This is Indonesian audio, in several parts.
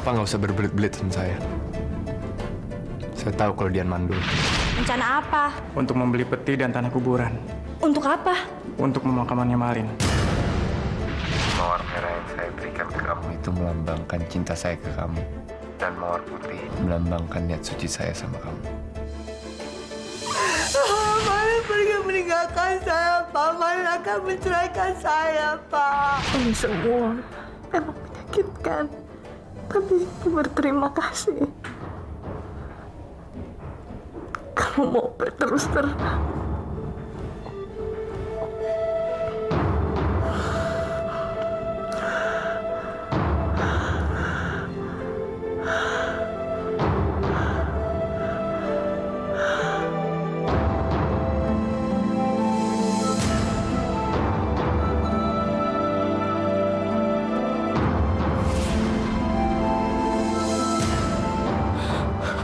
Papa nggak usah berbelit-belit sama saya. Saya tahu kalau dia mandul. Rencana apa? Untuk membeli peti dan tanah kuburan. Untuk apa? Untuk pemakamannya Malin. Mawar merah yang saya berikan ke kamu itu melambangkan cinta saya ke kamu. Dan mawar putih melambangkan niat suci saya sama kamu. Malin pergi meninggalkan saya, Pak. Malin akan menceraikan saya, Pak. Ini semua emang menyakitkan. Tapi ibu berterima kasih. Kamu mau berterus terang.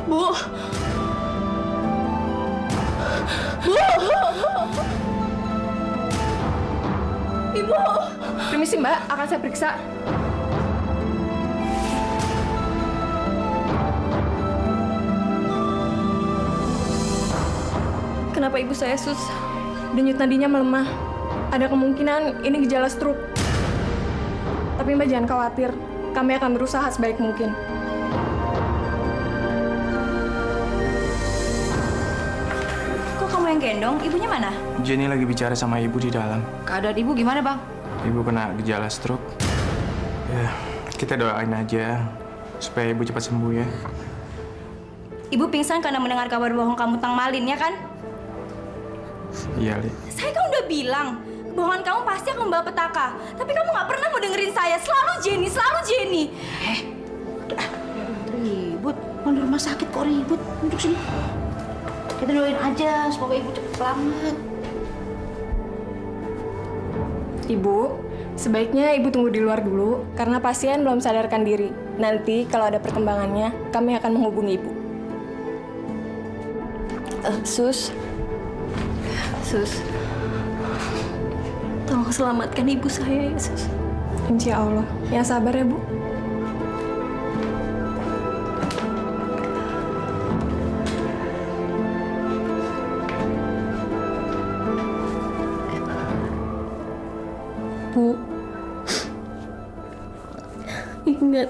Bu! Ibu! Permisi, Mbak. Akan saya periksa. Kenapa ibu saya, Sus? Denyut nadinya melemah. Ada kemungkinan ini gejala stroke. Tapi Mbak jangan khawatir. Kami akan berusaha sebaik mungkin. Kok kamu yang gendong? Ibunya mana? Jenny lagi bicara sama ibu di dalam. Keadaan ibu gimana, Bang? Ibu kena gejala stroke. Ya, kita doain aja supaya ibu cepat sembuh ya. Ibu pingsan karena mendengar kabar bohong kamu tentang Malin, ya kan? Iya, Li. Saya kan udah bilang, kebohongan kamu pasti akan membawa petaka. Tapi kamu nggak pernah mau dengerin saya. Selalu Jenny, selalu Jenny. Ribut, mau di rumah sakit kok ribut. Duduk sini. Kita doain aja, semoga ibu cepat selamat. Ibu, sebaiknya ibu tunggu di luar dulu karena pasien belum sadarkan diri. Nanti kalau ada perkembangannya, kami akan menghubungi ibu. Sus, tolong selamatkan ibu saya ya, Sus. Insya Allah. Yang sabar ya, Bu. Bu, ingat,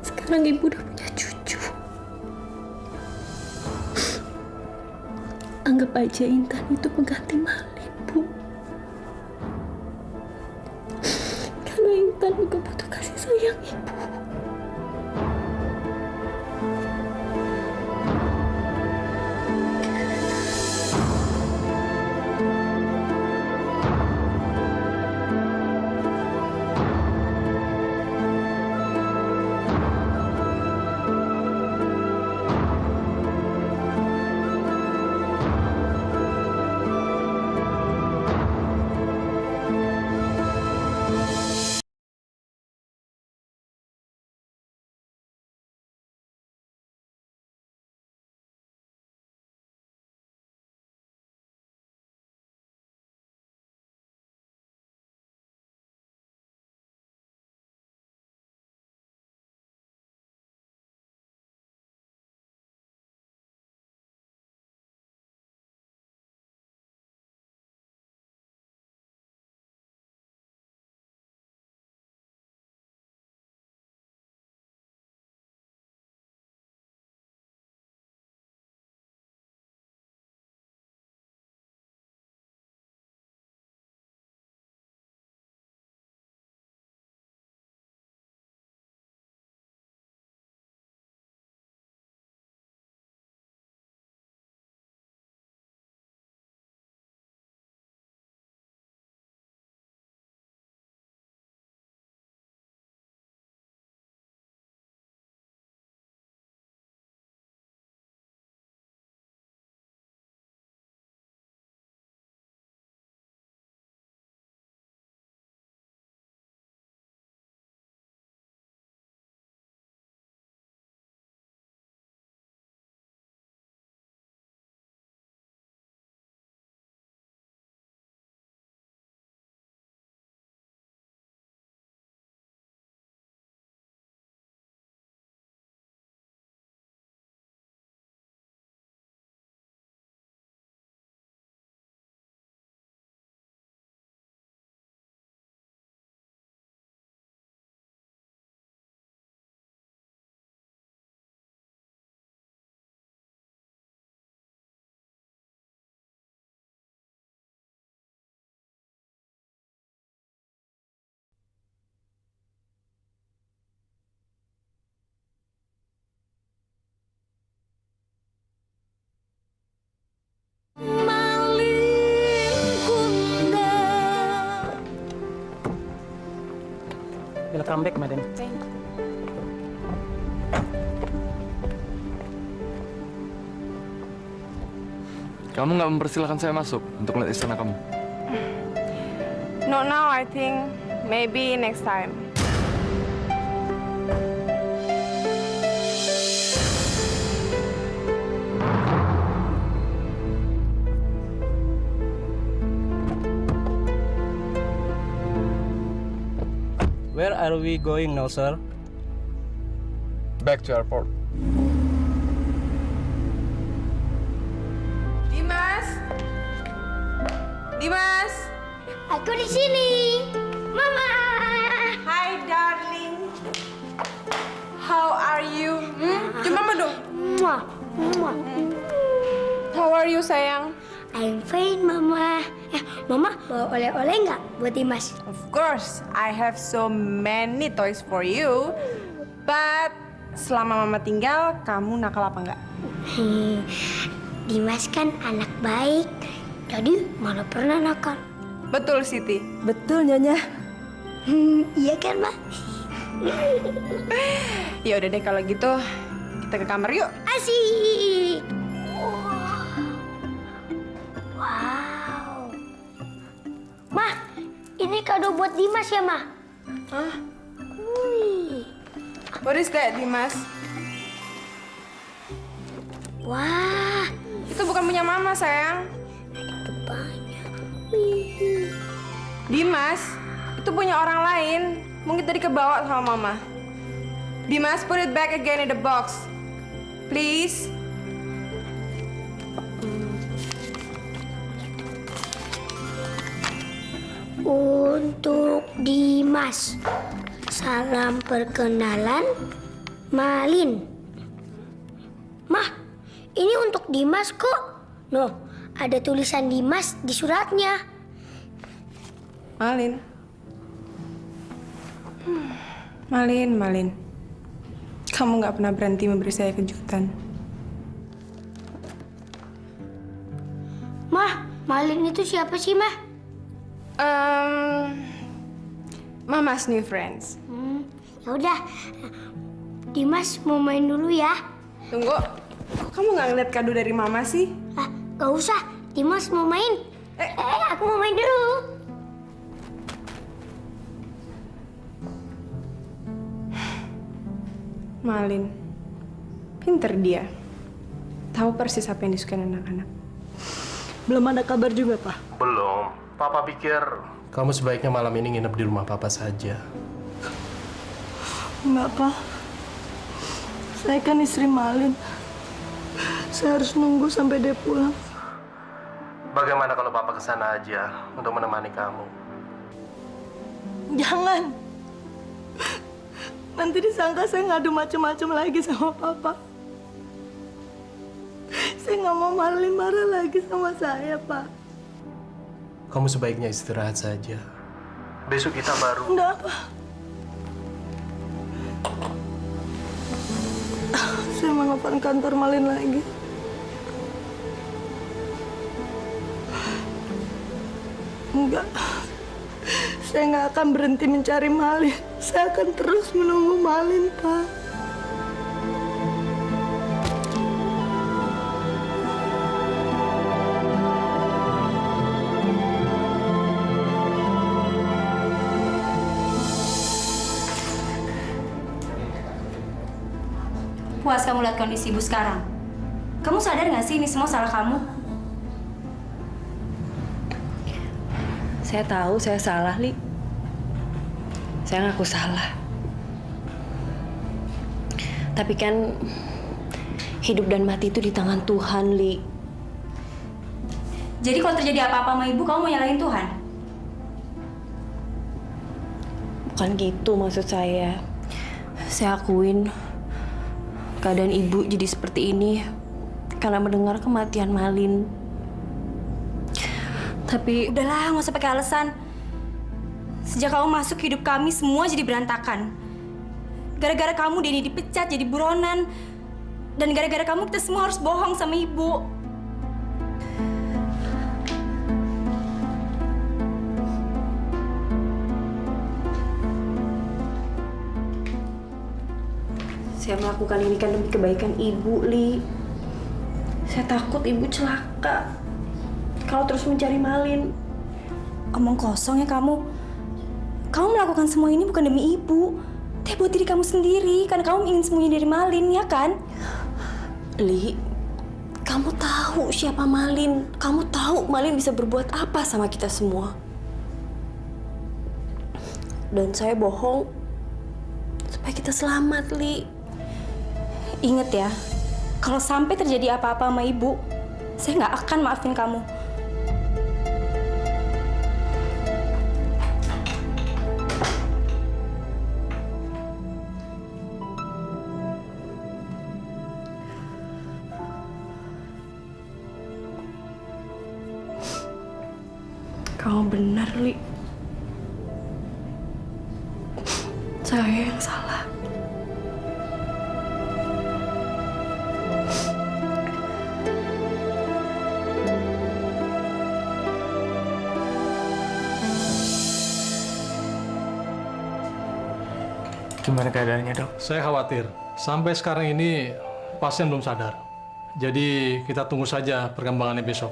sekarang ibu udah punya cucu. Anggap aja Intan itu pengganti Malin, Bu. Karena Intan juga butuh kasih sayang ibu. Welcome back, madam. Kamu nggak mempersilahkan saya masuk untuk melihat istana kamu? Not now, I think. Maybe next time. Where are we going now, sir? Back to airport. Dimas! Dimas! Aku di sini. Mama. Hi, darling. How are you? Cium mama dong. Muah. Muah. How are you, sayang? I'm fine, Mama. Mama bawa oleh-oleh nggak buat Dimas? Of course, I have so many toys for you. But selama mama tinggal, kamu nakal apa nggak? Dimas kan anak baik. Jadi mana pernah nakal? Betul, Siti. Betul, Nyonya. Iya kan, Ma? Ya udah deh kalau gitu, kita ke kamar yuk. Asik. Wow. Ma, ini kado buat Dimas ya, Ma? Hah? Wih. What is that, Dimas? Wah, Itu bukan punya mama, sayang. banyak. Wih. Dimas, itu punya orang lain. Mungkin tadi kebawa sama mama. Dimas, put it back again in the box. Please. Untuk Dimas. Salam perkenalan, Malin. Mah, ini untuk Dimas kok. No, ada tulisan Dimas di suratnya. Malin. Malin. Kamu nggak pernah berhenti memberi saya kejutan. Mah, Malin itu siapa sih, Mah? Mama's new friends. Ya udah, Dimas mau main dulu ya. Tunggu, kok kamu nggak ngeliat kado dari mama sih? Ah, gak usah, Dimas mau main. Aku mau main dulu. Malin, pinter dia. Tahu persis apa yang disukai anak-anak. Belum ada kabar juga, Pak. Belum. Papa pikir kamu sebaiknya malam ini nginep di rumah Papa saja. Enggak, Pak. Saya kan istri Malin. Saya harus nunggu sampai dia pulang. Bagaimana kalau Papa ke sana aja untuk menemani kamu? Jangan. Nanti disangka saya ngadu macam-macam lagi sama Papa. Saya nggak mau Malin marah lagi sama saya, Pak. Kamu sebaiknya istirahat saja. Besok kita baru... Enggak, Pak. Saya mau nelfon kantor Malin lagi. Enggak. Saya nggak akan berhenti mencari Malin. Saya akan terus menunggu Malin, Pak. Puas kamu lihat kondisi ibu sekarang? Kamu sadar nggak sih ini semua salah kamu? Saya tahu saya salah, Li. Saya ngaku salah. Tapi kan hidup dan mati itu di tangan Tuhan, Li. Jadi kalau terjadi apa-apa sama ibu, kamu mau nyalahin Tuhan? Bukan gitu maksud saya. Saya akuin keadaan ibu jadi seperti ini karena mendengar kematian Malin. Tapi udahlah, nggak usah pakai alasan. Sejak kamu masuk hidup kami, semua jadi berantakan. Gara-gara kamu, Denny dipecat jadi buronan. Dan gara-gara kamu, kita semua harus bohong sama ibu. Saya melakukan ini kan demi kebaikan ibu, Li. Saya takut ibu celaka kalau terus mencari Malin. Omong kosong ya kamu. Kamu melakukan semua ini bukan demi ibu, tapi buat diri kamu sendiri. Karena kamu ingin semuanya dari Malin, ya kan? Li, kamu tahu siapa Malin. Kamu tahu Malin bisa berbuat apa sama kita semua. Dan saya bohong supaya kita selamat, Li. Ingat ya, kalau sampai terjadi apa-apa sama ibu, saya nggak akan maafin kamu. Kamu benar, Li. Saya yang salah. Gimana keadaannya, Dok? Saya khawatir. Sampai sekarang ini pasien belum sadar. Jadi kita tunggu saja perkembangannya besok.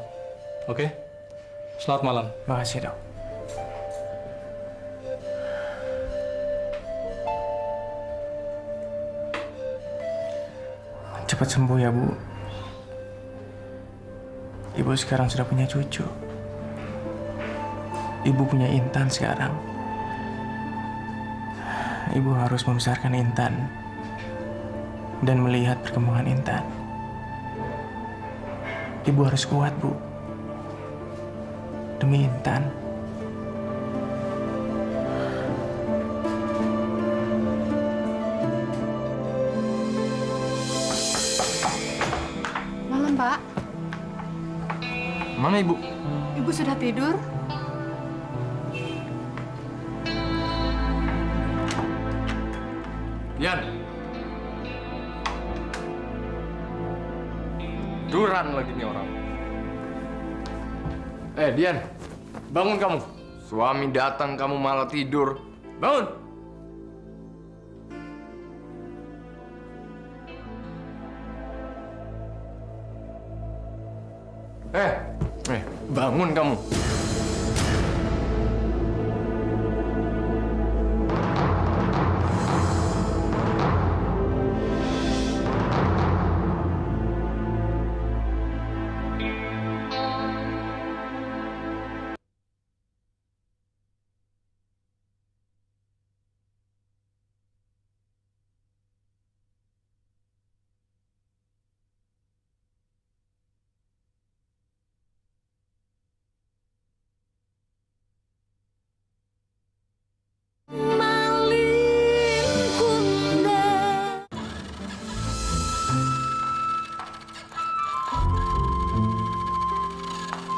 Oke? Selamat malam. Makasih, Dok. Cepat sembuh ya, Bu. Ibu sekarang sudah punya cucu. Ibu punya Intan sekarang. Ibu harus membesarkan Intan dan melihat perkembangan Intan. Ibu harus kuat, Bu. Demi Intan. Malam, Pak. Mana Ibu? Ibu sudah tidur? Dian. Duran lagi nih orang. Dian. Bangun kamu. Suami datang kamu malah tidur. Bangun. Bangun kamu.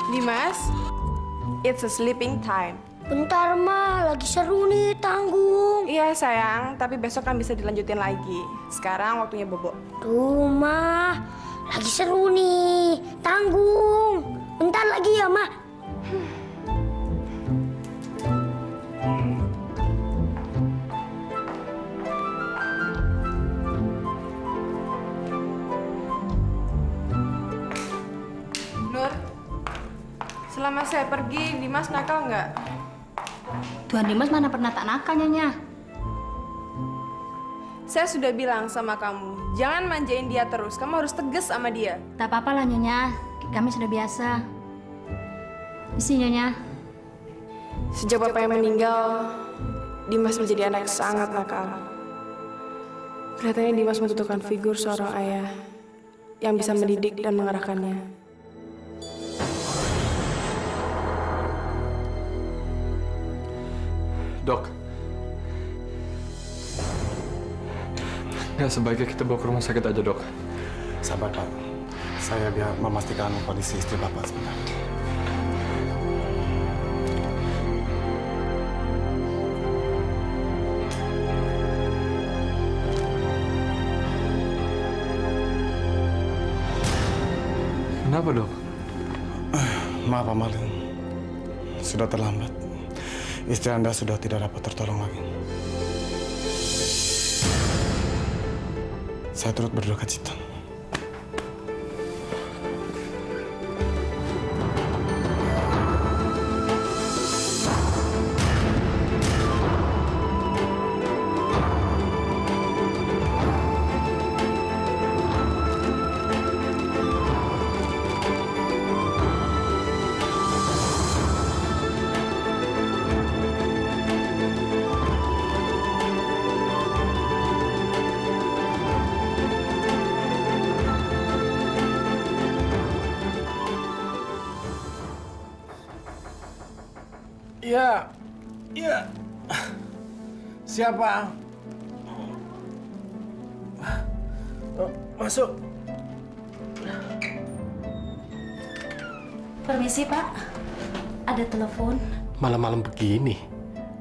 Dimas, it's a sleeping time. Bentar, Ma. Lagi seru nih, tanggung. Iya, sayang. Tapi besok kan bisa dilanjutin lagi. Sekarang waktunya bobo. Tuh, Ma. Lagi seru nih. Tanggung. Bentar lagi ya, Ma. Nur, selama saya pergi, Dimas nakal nggak? Tuan Dimas mana pernah tak nakal, Nyonya? Saya sudah bilang sama kamu, jangan manjain dia terus. Kamu harus tegas sama dia. Tak apa-apa lah, Nyonya. Kami sudah biasa. Isi, Nyonya. Sejak bapaknya meninggal, Dimas menjadi anak yang sangat nakal. Kelihatannya Dimas membutuhkan figur seorang ayah yang bisa mendidik dan mengarahkannya. Dok. Nggak sebaiknya kita bawa ke rumah sakit aja, Dok. Sabar, Pak. Saya biar memastikan kondisi istri Bapak sebentar. Kenapa, Dok? Maaf, Pak Malin. Sudah terlambat. Istri Anda sudah tidak dapat tertolong lagi. Saya turut berduka cita. Iya, iya. Siapa? Oh, masuk. Permisi, Pak. Ada telepon. Malam-malam begini.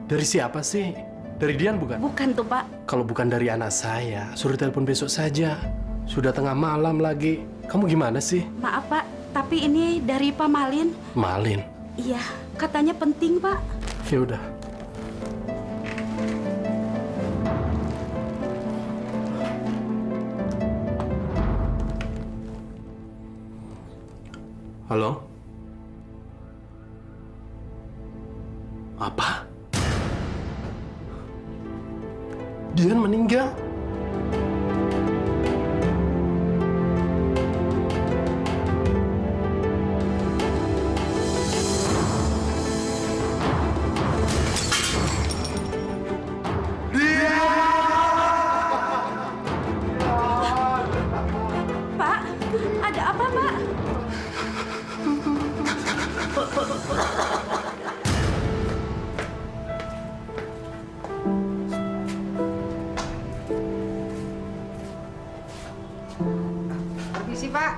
Dari siapa sih? Dari Dian bukan? Bukan tuh, Pak. Kalau bukan dari anak saya, suruh telepon besok saja. Sudah tengah malam lagi. Kamu gimana sih? Maaf, Pak. Tapi ini dari Pak Malin. Malin. Iya, katanya penting, Pak. Ya udah. Halo? Apa? Dian meninggal? Pak, ada apa, Pak? Permisi, Pak.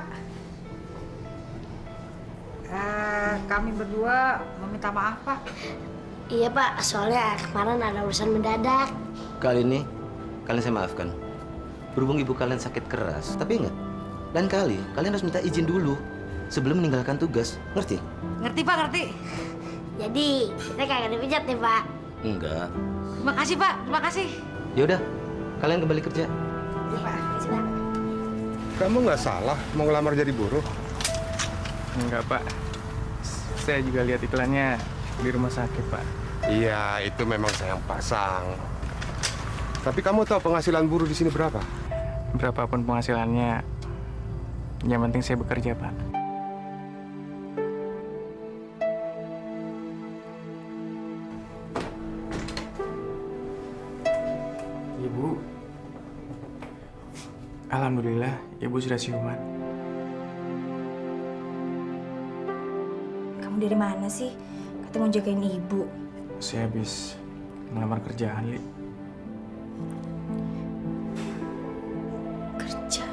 Kami berdua meminta maaf, Pak. Iya Pak, soalnya kemarin ada urusan mendadak. Kali ini, kalian saya maafkan. Berhubung ibu kalian sakit keras, tapi ingat, lain kali kalian harus minta izin dulu sebelum meninggalkan tugas. Ngerti? Ngerti, Pak, ngerti. Jadi, kita kagak dipijat nih Pak. Enggak. Terima kasih, Pak. Terima kasih. Ya udah, kalian kembali kerja. Iya Pak. Makasih, Pak. Kamu nggak salah mau ngelamar jadi buruh? Enggak, Pak. Saya juga lihat iklannya di rumah sakit, Pak. Iya, itu memang saya yang pasang. Tapi kamu tahu penghasilan buruh di sini berapa? Berapapun penghasilannya, yang penting saya bekerja, Pak. Ibu, alhamdulillah, Ibu sudah siuman. Kamu dari mana sih? Katanya mau jagain ibu. Saya habis melamar kerjaan, Li. Kerja.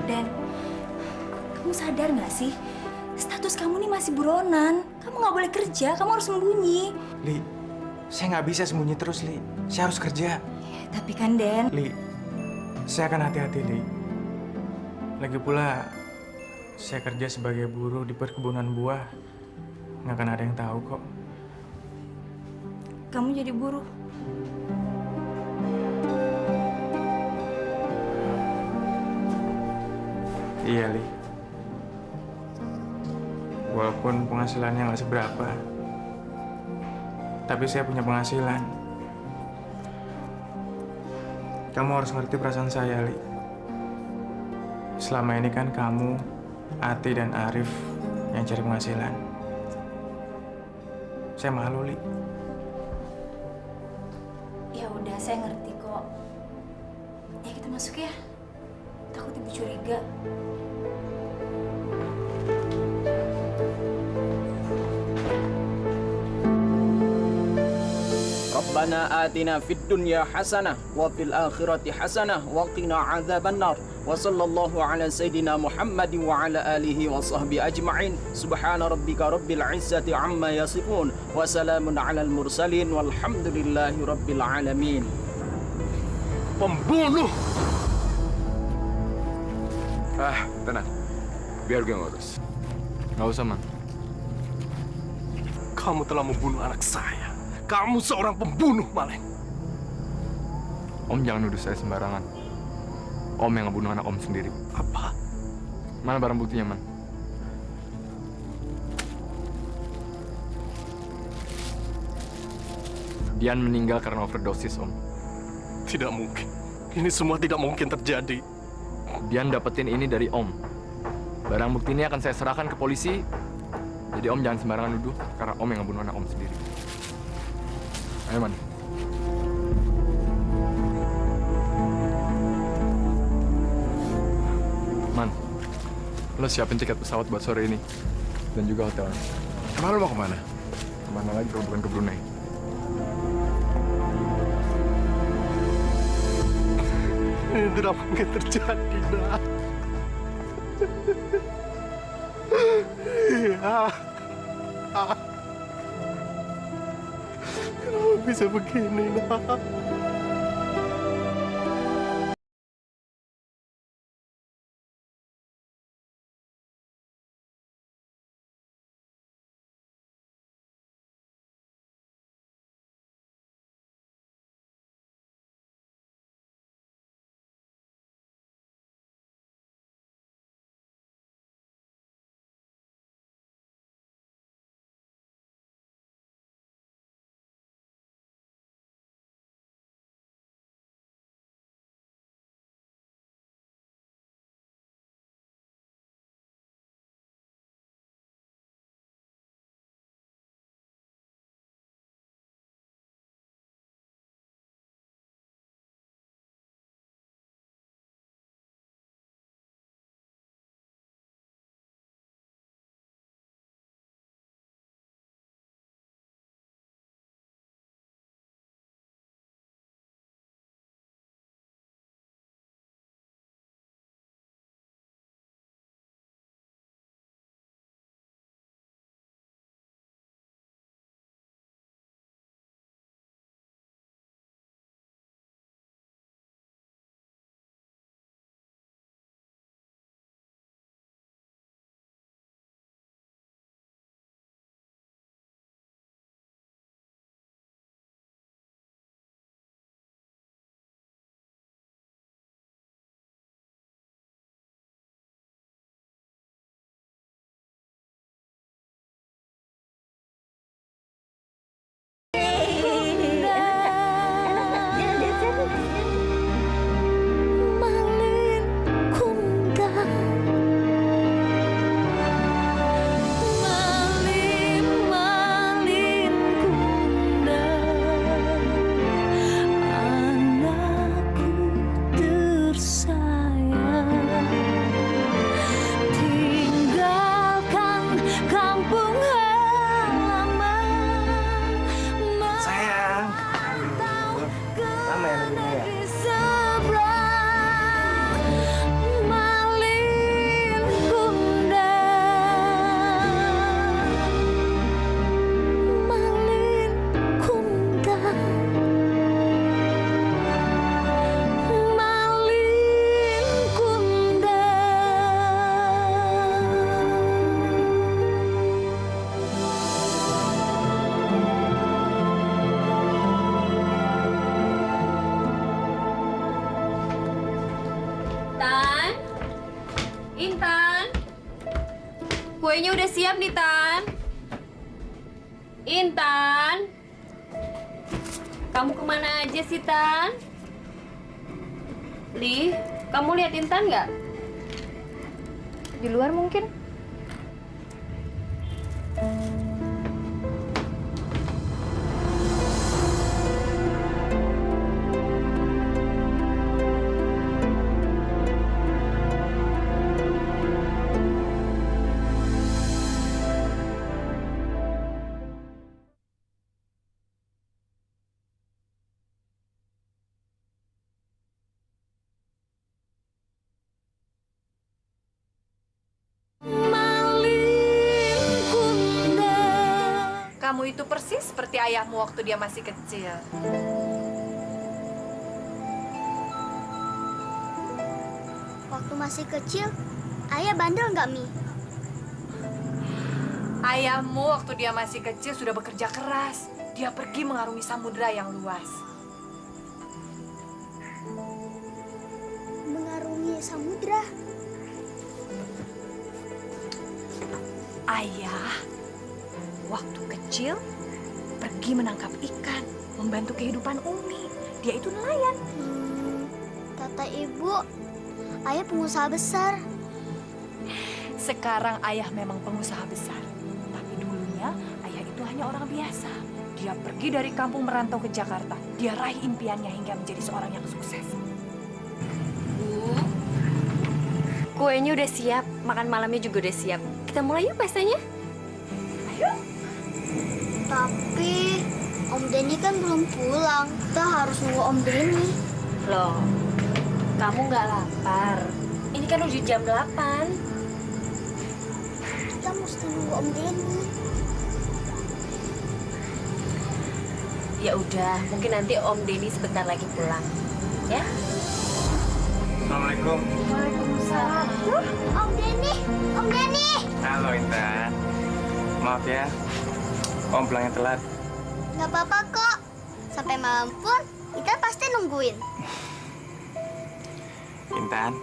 Dan, kamu sadar nggak sih? Status kamu nih masih buronan. Kamu nggak boleh kerja, kamu harus sembunyi. Li, saya nggak bisa sembunyi terus, Li. Saya harus kerja. Tapi kan, Den. Li, saya akan hati-hati, Li. Lagi pula, saya kerja sebagai buruh di perkebunan buah. Nggak akan ada yang tahu kok. Kamu jadi buruh. Iya, Li. Walaupun penghasilannya nggak seberapa, tapi saya punya penghasilan. Kamu harus ngerti perasaan saya, Li. Selama ini kan kamu, Ati, dan Arif yang cari penghasilan. Saya malu, Li. Ya udah, saya ngerti kok. Ya kita masuk ya. Takut ibu curiga. ربنا آتنا في الدنيا حسنة وفي الآخرة حسنة وقنا عذاب النار وصلى الله على سيدنا محمد وعلى آله وصحبه أجمعين سبحان ربك رب العزة عما يصفون وسلام على المرسلين والحمد لله رب العالمين. Pembunuh! Tenang. Biar gue ngurus. Nggak usah, Man. Kamu telah membunuh anak saya. Kamu seorang pembunuh, Maleng. Om jangan nuduh saya sembarangan. Om yang ngebunuh anak Om sendiri. Apa? Mana barang buktinya, Man? Dian meninggal karena overdosis, Om. Tidak mungkin. Ini semua tidak mungkin terjadi. Dian dapetin ini dari Om. Barang bukti ini akan saya serahkan ke polisi. Jadi Om jangan sembarangan nuduh, karena Om yang ngebunuh anak Om sendiri. Ayo, Man. Man, lo siapin tiket pesawat buat sore ini. Dan juga hotelnya. Emang lo mau kemana? Kemana lagi kalau bukan ke Brunei? Ini tidak mungkin terjadi, nak. Iya. Kenapa bisa begini, nak? Kuenya udah siap nih, Tan. Intan. Kamu kemana aja sih, Tan? Li, kamu lihat Intan nggak? Di luar mungkin? Kamu itu persis seperti ayahmu waktu dia masih kecil. Waktu masih kecil, ayah bandel nggak, Mi? Ayahmu waktu dia masih kecil sudah bekerja keras. Dia pergi mengarungi samudera yang luas. Mengarungi samudra? Ayah, waktu kecil pergi menangkap ikan, membantu kehidupan Umi. Dia itu nelayan. Kata ibu, ayah pengusaha besar. Sekarang ayah memang pengusaha besar. Tapi dulunya ayah itu hanya orang biasa. Dia pergi dari kampung merantau ke Jakarta. Dia raih impiannya hingga menjadi seorang yang sukses. Bu, kuenya udah siap, makan malamnya juga udah siap. Kita mulai yuk pestanya. Ayo. Tapi Om Denny kan belum pulang. Kita harus nunggu Om Denny. Loh, kamu nggak lapar? Ini kan udah jam 8. Kita mesti nunggu Om Denny. Ya udah, mungkin nanti Om Denny sebentar lagi pulang. Ya? Assalamualaikum. Waalaikumsalam. Om Denny, Om Denny. Halo Intan. Maaf ya, Om pulangnya telat. Gak apa-apa kok. Sampai malam pun kita pasti nungguin. Intan,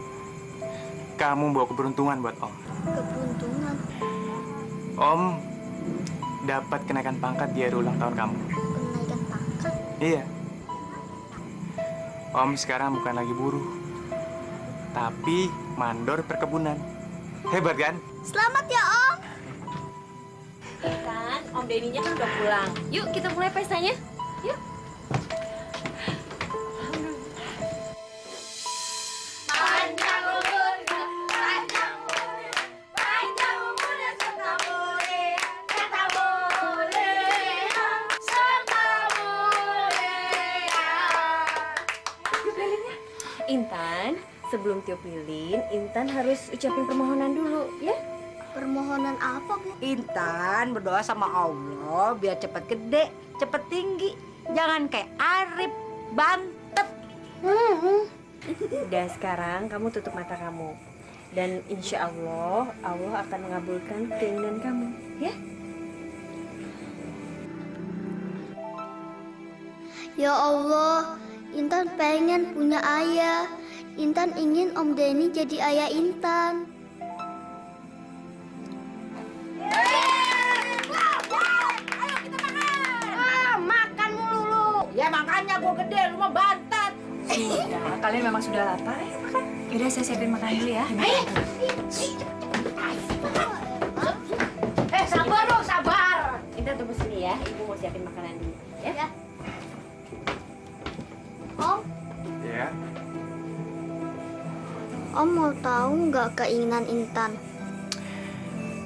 kamu bawa keberuntungan buat Om. Keberuntungan? Om dapat kenaikan pangkat di hari ulang tahun kamu. Kenaikan pangkat? Iya. Om sekarang bukan lagi buruh, tapi mandor perkebunan. Hebat kan? Selamat ya Om. Kan, Om Denny-nya kan udah pulang. Yuk kita mulai pestanya. Yuk. Panjang umurnya, panjang umurnya, panjang umurnya serta mulia, serta mulia, serta mulia. Intan, sebelum tiup lilin, Intan harus ucapin permohonan dulu, ya? Permohonan apa, Bu? Intan berdoa sama Allah biar cepet gede, cepet tinggi. Jangan kayak Arif, bantet. Udah sekarang kamu tutup mata kamu. Dan insya Allah, Allah akan mengabulkan keinginan kamu, ya? Ya Allah, Intan pengen punya ayah. Intan ingin Om Denny jadi ayah Intan. Makan mulu lu. Ya makanya gua gede, lu mah bantet. Sudah, kalian memang sudah lapar. Ayo makan. Yaudah, saya siapin makan dulu ya. Sabar lu, sabar. Intan tunggu sini ya, Ibu mau siapin makanan dulu, ya? Om, Ya. Om mau tahu nggak keinginan Intan?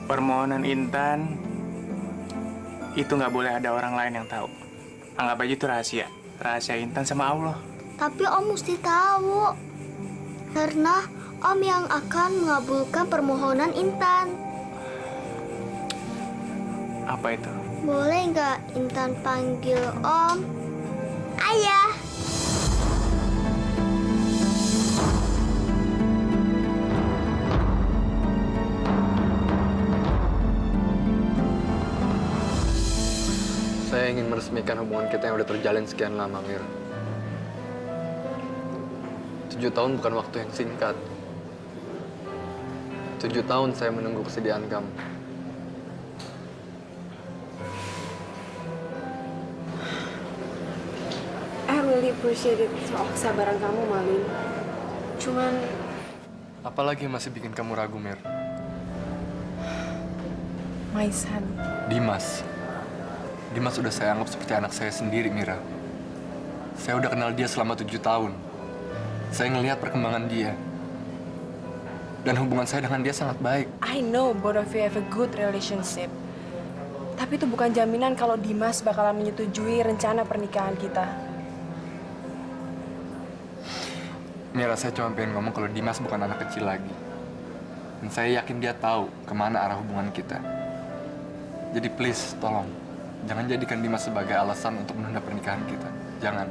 Permohonan Intan itu nggak boleh ada orang lain yang tahu. Anggap aja itu rahasia. Rahasia Intan sama Allah. Tapi Om mesti tahu. Karena Om yang akan mengabulkan permohonan Intan. Apa itu? Boleh nggak Intan panggil Om Ayah? Saya ingin meresmikan hubungan kita yang udah terjalin sekian lama, Mir. 7 tahun bukan waktu yang singkat. 7 tahun saya menunggu kesediaan kamu. I really appreciate it soal kesabaran kamu, Malin. Cuman, Apalagi yang masih bikin kamu ragu, Mir? My son. Dimas. Dimas udah saya anggap seperti anak saya sendiri, Mira. Saya udah kenal dia selama 7 tahun. Saya ngelihat perkembangan dia. Dan hubungan saya dengan dia sangat baik. I know both of you have a good relationship. Tapi itu bukan jaminan kalau Dimas bakalan menyetujui rencana pernikahan kita. Mira, saya cuma pengen ngomong kalau Dimas bukan anak kecil lagi. Dan saya yakin dia tahu kemana arah hubungan kita. Jadi please, tolong. Jangan jadikan Dimas sebagai alasan untuk menunda pernikahan kita. Jangan.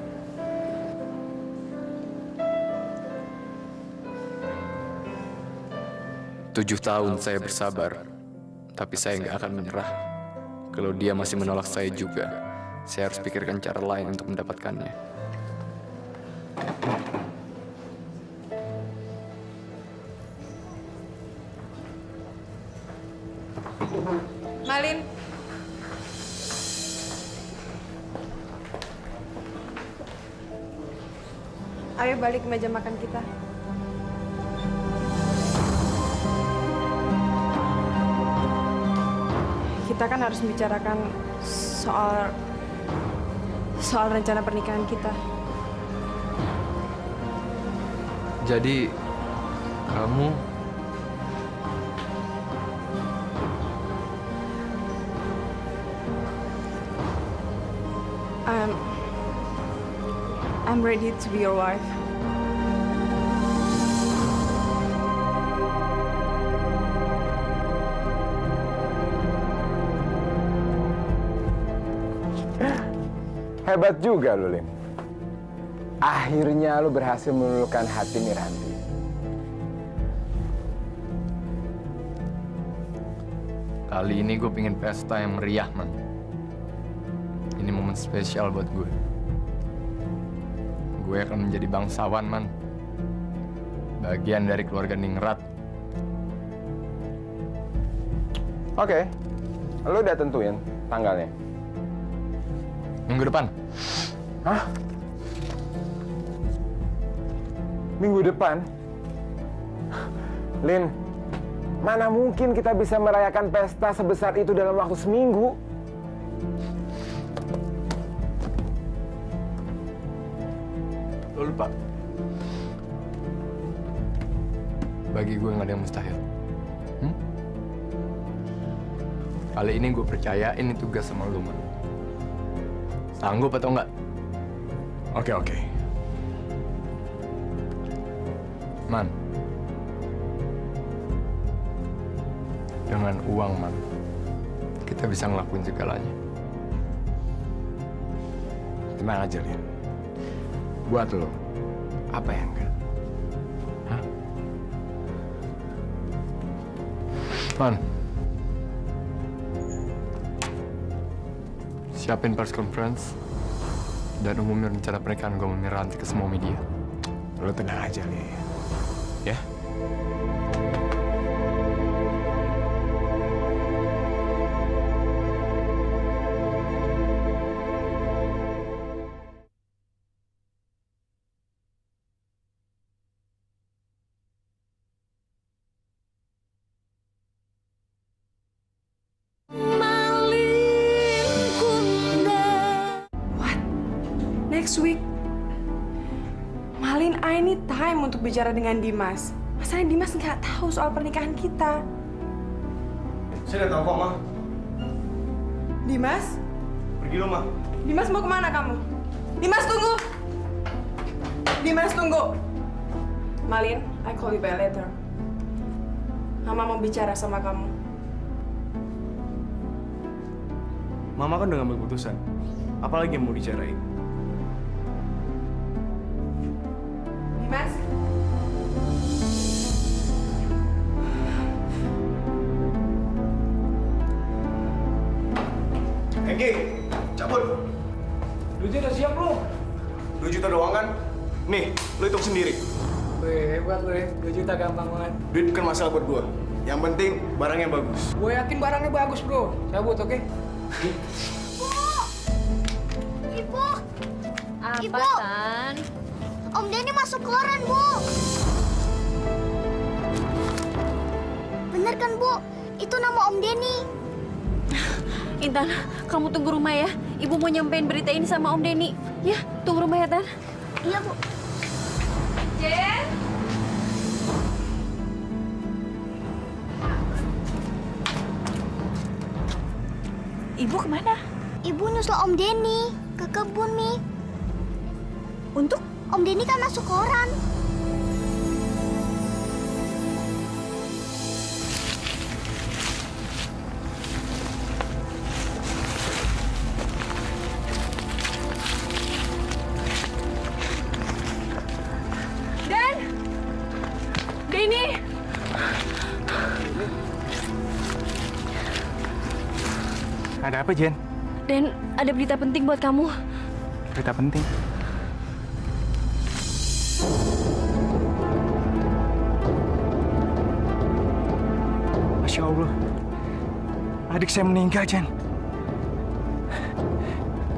Tujuh tahun saya bersabar. Tapi saya nggak akan menyerah. Kalau dia masih menolak saya juga, saya harus pikirkan cara lain untuk mendapatkannya. Malin. Ayo balik ke meja makan kita. Kita kan harus membicarakan soal rencana pernikahan kita. Jadi, kamu I'm ready to be your wife. Hebat juga lu, Lin. Akhirnya lu berhasil meluluhkan hati Miranti. kali ini gue pengen pesta yang meriah, man. Ini momen spesial buat gue. Gue akan menjadi bangsawan, man. Bagian dari keluarga Ningrat. Oke, lu udah tentuin tanggalnya? Minggu depan. Hah? Minggu depan? Lin, mana mungkin kita bisa merayakan pesta sebesar itu dalam waktu seminggu? Lo lupa? Bagi gue nggak ada yang mustahil. Kali ini gue percaya ini tugas sama lo, man. Sanggup atau enggak? Oke. Man. Dengan uang, man, kita bisa ngelakuin segalanya. Tenang aja, Lin. Buat lo, apa yang enggak? Hah? Man. Siapin press conference dan umumin rencana pernikahan gue sama Miranti ke semua media. Lo tenang aja, Lin. Ya? Next week. Malin, I need time untuk bicara dengan Dimas. Masalahnya Dimas nggak tahu soal pernikahan kita. Saya udah tahu kok, Ma. Dimas? Pergi lo, Ma. Dimas mau kemana kamu? Dimas, tunggu! Dimas, tunggu! Malin, I call you by later. Mama mau bicara sama kamu. Mama kan udah ngambil keputusan. Apalagi yang mau dicarain? Dimas? Enggi, cabut. Duitnya udah siap belum? 2 juta doang kan? Nih, lo hitung sendiri. Wih, hebat lo ya. 2 juta gampang banget. Duit bukan masalah buat gua. Yang penting barangnya bagus. Gue yakin barangnya bagus, bro. Cabut, oke? Ibu! Apa, Ibu! Tan? Om Denny masuk koran, Bu. Bener kan, Bu? Itu nama Om Denny. Intan, kamu tunggu rumah ya. Ibu mau nyampein berita ini sama Om Denny. Ya, tunggu rumah ya, Tan. Iya, Bu. Jen? Ibu kemana? Ibu nyusul Om Denny ke kebun, Mi. Untuk? Om Denny kan masuk koran. Dan! Denny! apa, Jen? Dan ada berita penting buat kamu. Berita penting. Masya Allah. Adik saya meninggal, Jen.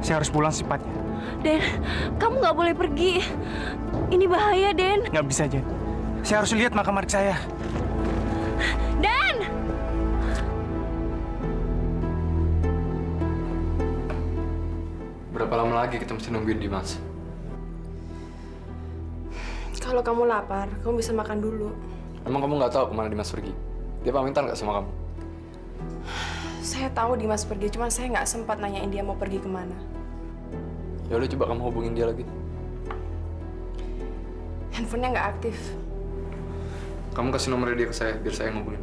Saya harus pulang secepatnya. Den, kamu nggak boleh pergi. Ini bahaya, Den. Nggak bisa, Jen. Saya harus lihat makam adik saya. Dan! Berapa lama lagi kita mesti nungguin Dimas? Kalau kamu lapar, kamu bisa makan dulu. Emang kamu nggak tahu kemana Dimas pergi? Dia pamitan nggak sama kamu? Saya tahu Dimas pergi, cuma saya nggak sempat nanyain dia mau pergi kemana. Ya udah coba kamu hubungin dia lagi. Handphonenya nggak aktif. Kamu kasih nomornya dia ke saya, biar saya yang hubungin.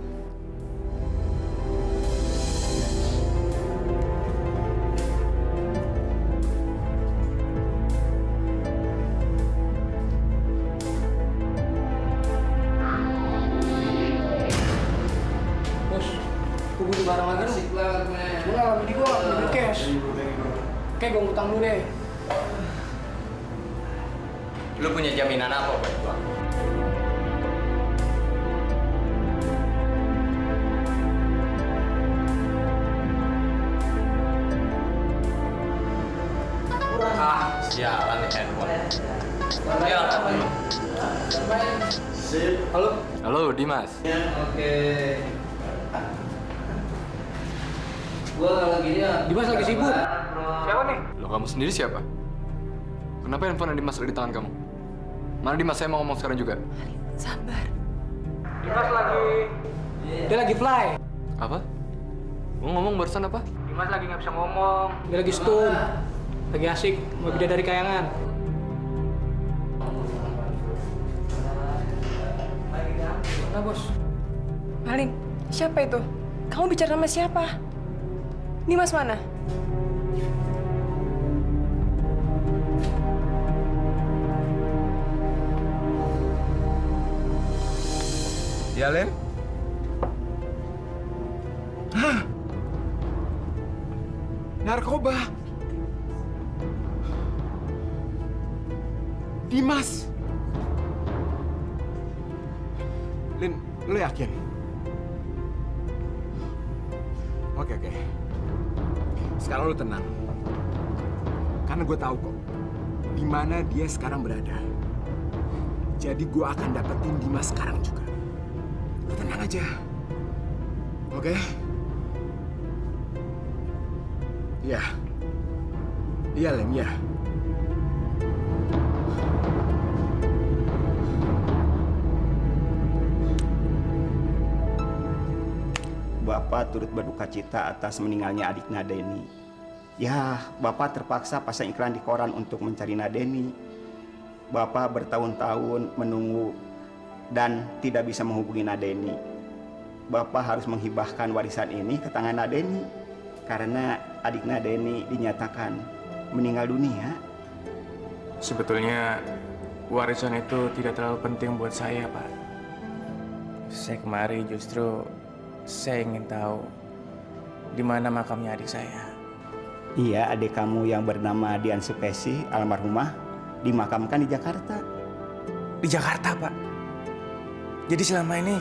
Bos, gue butuh barang lagi dong. Gue nggak beli gue, beli cash. Oke, gue ngutang dulu deh. Lu punya jaminan apa buat gua? Sialan nih handphone. Halo? Halo, Dimas. Oke. Gua lagi dia. Dimas lagi sibuk. Siapa nih? Lo kamu sendiri siapa? Kenapa handphone Dimas ada di tangan kamu? Mana Dimas? Saya mau ngomong sekarang juga. Sabar. Dimas lagi. Dia lagi fly. Apa? Mau ngomong barusan apa? Dimas lagi nggak bisa ngomong. Dia lagi stun. Lagi asik mau bidadari kayangan. Mana bos? Malin, siapa itu? Kamu bicara sama siapa? Dimas mana? Ya, Len? Hah? Narkoba? Dimas? Lin, lo yakin? Oke. Sekarang lo tenang. Karena gue tahu kok di mana dia sekarang berada. Jadi gue akan dapetin Dimas sekarang juga. Lo tenang aja. Oke? Iya. Iya, Len, iya. Bapak turut berduka cita atas meninggalnya adik Nadeni. Ya, Bapak terpaksa pasang iklan di koran untuk mencari Nadeni. Bapak bertahun-tahun menunggu dan tidak bisa menghubungi Nadeni. Bapak harus menghibahkan warisan ini ke tangan Nadeni karena adik Nadeni dinyatakan meninggal dunia. Sebetulnya warisan itu tidak terlalu penting buat saya, Pak. Saya kemari justru saya ingin tahu di mana makamnya adik saya. Iya, adik kamu yang bernama Dian Sukesi, almarhumah, dimakamkan di Jakarta. Di Jakarta, Pak? Jadi selama ini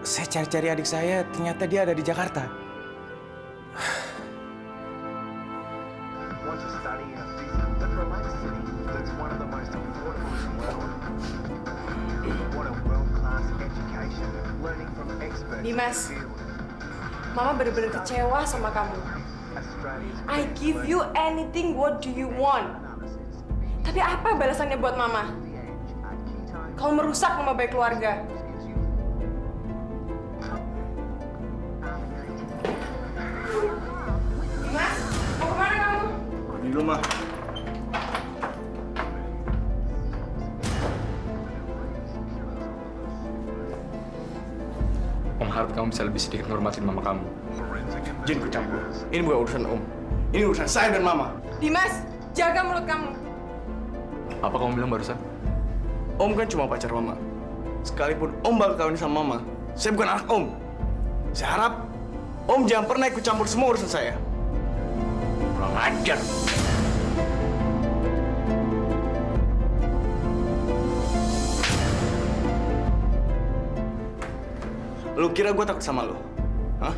saya cari-cari adik saya, ternyata dia ada di Jakarta. Dimas, Mama bener-bener kecewa sama kamu. I give you anything, what do you want? Tapi apa balasannya buat Mama? Kau merusak nama baik keluarga. Dimas, mau kemana kamu? Di rumah. Om harap kamu bisa lebih sedikit menghormatin mama kamu. Jin, ikut campur. Ini bukan urusan Om. Ini urusan saya dan Mama. Dimas, jaga mulut kamu. Apa kamu bilang barusan? Om kan cuma pacar Mama. Sekalipun Om bakal kawin sama Mama, saya bukan anak Om. Saya harap Om jangan pernah ikut campur semua urusan saya. ajar. Lu kira gue takut sama lu? Hah?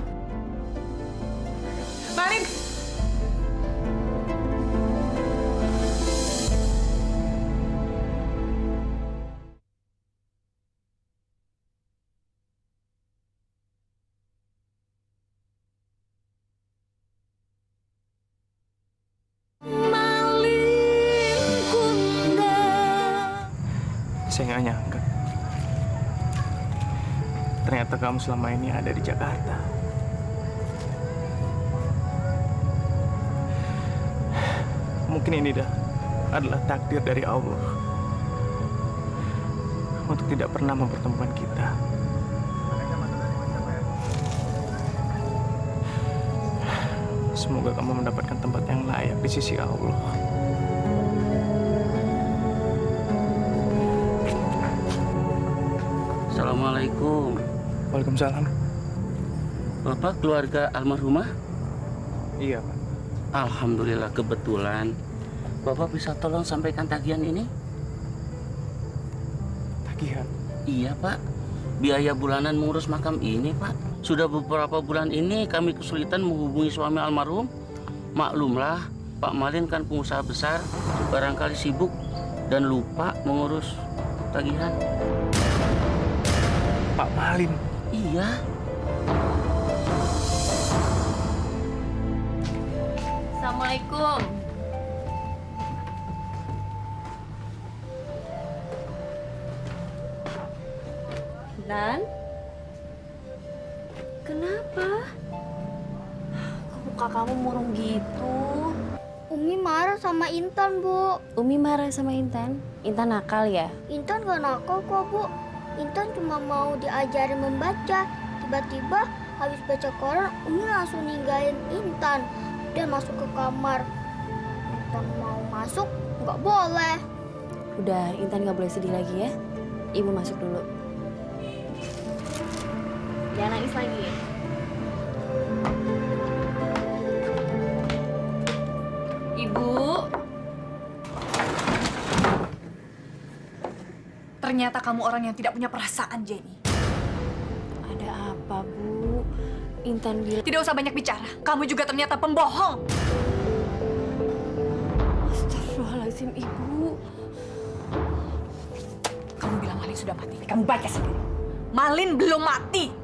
Malin! Saya nggak nyangka. Ternyata kamu selama ini ada di Jakarta. Mungkin ini adalah takdir dari Allah untuk tidak pernah mempertemukan kita. Semoga kamu mendapatkan tempat yang layak di sisi Allah. Assalamualaikum. Waalaikumsalam. Bapak keluarga almarhumah? Iya, Pak. Alhamdulillah, kebetulan. Bapak bisa tolong sampaikan tagihan ini? Tagihan? Iya, Pak. Biaya bulanan mengurus makam ini, Pak. Sudah beberapa bulan ini kami kesulitan menghubungi suami almarhum. Maklumlah, Pak Malin kan pengusaha besar, barangkali sibuk dan lupa mengurus tagihan. Pak Malin? Iya. Assalamualaikum. Dan? Kenapa? Kok muka kamu murung gitu? Umi marah sama Intan, Bu. Umi marah sama Intan? Intan nakal ya? Intan gak nakal kok, Bu. Intan cuma mau diajarin membaca. Tiba-tiba habis baca koran, Umi langsung ninggalin Intan dan masuk ke kamar. Intan mau masuk, nggak boleh. Udah, Intan nggak boleh sedih lagi ya. Ibu masuk dulu. Jangan nangis lagi. Ibu. Ternyata kamu orang yang tidak punya perasaan, Jenny. Ada apa, Bu? Intan bilang... Tidak usah banyak bicara. Kamu juga ternyata pembohong. Astagfirullahaladzim, Ibu. Kamu bilang Malin sudah mati. Kamu baca sendiri. Malin belum mati.